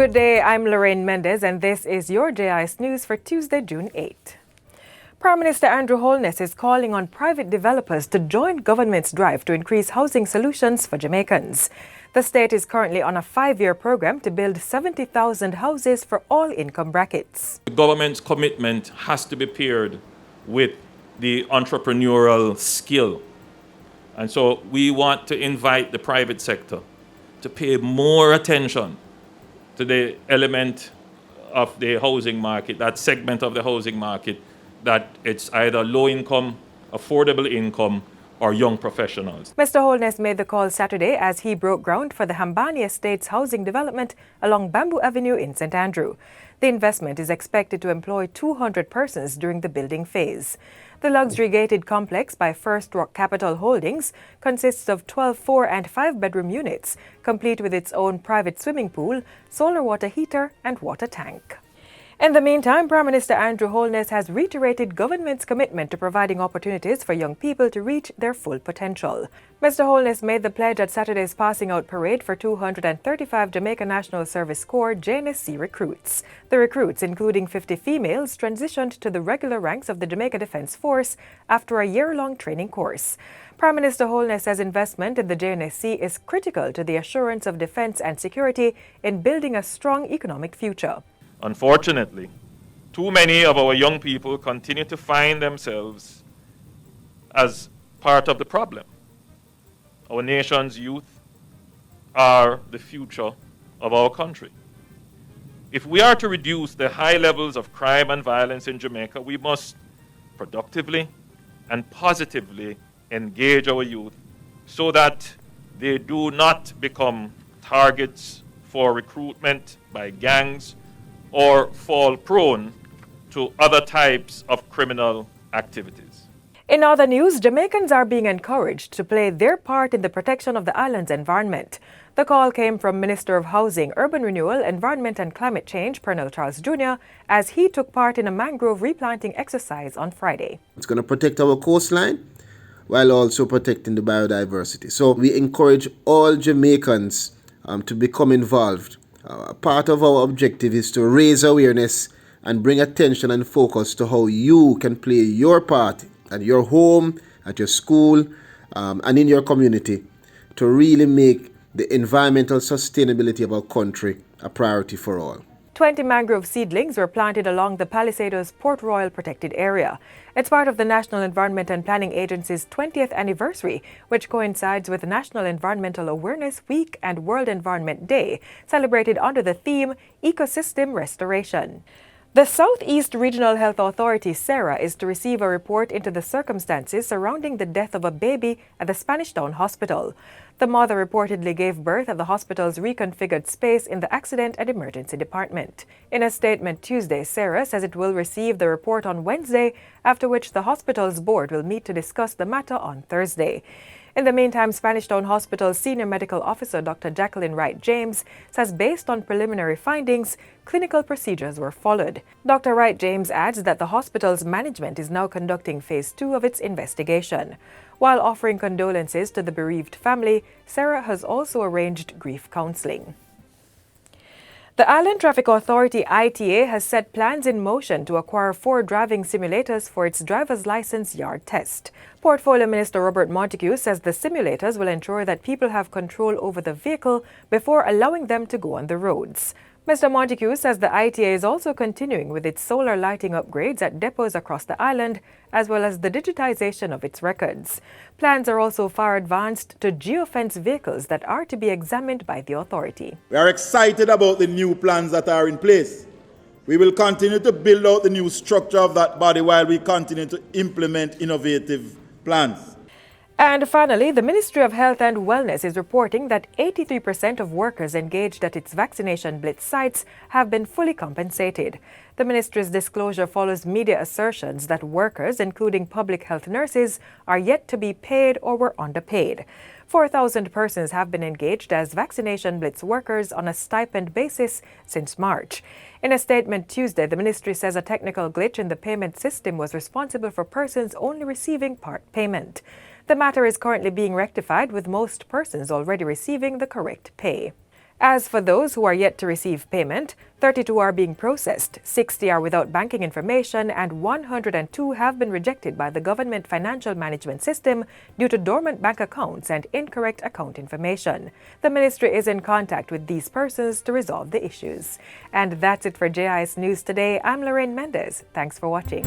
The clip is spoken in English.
Good day, I'm Lorraine Mendez, and this is your JIS News for Tuesday, June 8. Prime Minister Andrew Holness is calling on private developers to join government's drive to increase housing solutions for Jamaicans. The state is currently on a 5-year program to build 70,000 houses for all income brackets. The government's commitment has to be paired with the entrepreneurial skill. And so we want to invite the private sector to pay more attention to the element of the housing market, that segment of the housing market, that it's either low income, affordable income, or young professionals. Mr. Holness made the call Saturday as he broke ground for the Hambani Estates housing development along Bamboo Avenue in St. Andrew. The investment is expected to employ 200 persons during the building phase. The luxury-gated complex by First Rock Capital Holdings consists of 12 4- and 5-bedroom units, complete with its own private swimming pool, solar water heater, and water tank. In the meantime, Prime Minister Andrew Holness has reiterated government's commitment to providing opportunities for young people to reach their full potential. Mr. Holness made the pledge at Saturday's passing out parade for 235 Jamaica National Service Corps JNSC recruits. The recruits, including 50 females, transitioned to the regular ranks of the Jamaica Defence Force after a year-long training course. Prime Minister Holness says investment in the JNSC is critical to the assurance of defence and security in building a strong economic future. Unfortunately, too many of our young people continue to find themselves as part of the problem. Our nation's youth are the future of our country. If we are to reduce the high levels of crime and violence in Jamaica, we must productively and positively engage our youth so that they do not become targets for recruitment by gangs or fall prone to other types of criminal activities. In other news, Jamaicans are being encouraged to play their part in the protection of the island's environment. The call came from Minister of Housing, Urban Renewal, Environment and Climate Change, Pernell Charles Jr., as he took part in a mangrove replanting exercise on Friday. It's going to protect our coastline while also protecting the biodiversity. So we encourage all Jamaicans to become involved. Part of our objective is to raise awareness and bring attention and focus to how you can play your part at your home, at your school, and in your community to really make the environmental sustainability of our country a priority for all. 20 mangrove seedlings were planted along the Palisadoes Port Royal protected area. It's part of the National Environment and Planning Agency's 20th anniversary, which coincides with National Environmental Awareness Week and World Environment Day, celebrated under the theme Ecosystem Restoration. The Southeast Regional Health Authority, SERA, is to receive a report into the circumstances surrounding the death of a baby at the Spanish Town Hospital. The mother reportedly gave birth at the hospital's reconfigured space in the Accident and Emergency Department. In a statement Tuesday, SERA says it will receive the report on Wednesday, after which the hospital's board will meet to discuss the matter on Thursday. In the meantime, Spanish Town Hospital's Senior Medical Officer Dr. Jacqueline Wright-James says based on preliminary findings, clinical procedures were followed. Dr. Wright-James adds that the hospital's management is now conducting Phase 2 of its investigation. While offering condolences to the bereaved family, SERA has also arranged grief counseling. The Island Traffic Authority ITA has set plans in motion to acquire 4 driving simulators for its driver's license yard test. Portfolio Minister Robert Montague says the simulators will ensure that people have control over the vehicle before allowing them to go on the roads. Mr. Montague says the ITA is also continuing with its solar lighting upgrades at depots across the island, as well as the digitization of its records. Plans are also far advanced to geofence vehicles that are to be examined by the authority. We are excited about the new plans that are in place. We will continue to build out the new structure of that body while we continue to implement innovative plans. And finally, the Ministry of Health and Wellness is reporting that 83% of workers engaged at its Vaccination Blitz sites have been fully compensated. The ministry's disclosure follows media assertions that workers, including public health nurses, are yet to be paid or were underpaid. 4,000 persons have been engaged as Vaccination Blitz workers on a stipend basis since March. In a statement Tuesday, the ministry says a technical glitch in the payment system was responsible for persons only receiving part payment. The matter is currently being rectified, with most persons already receiving the correct pay. As for those who are yet to receive payment, 32 are being processed, 60 are without banking information, and 102 have been rejected by the government financial management system due to dormant bank accounts and incorrect account information. The ministry is in contact with these persons to resolve the issues. And that's it for JIS News today. I'm Lorraine Mendez. Thanks for watching.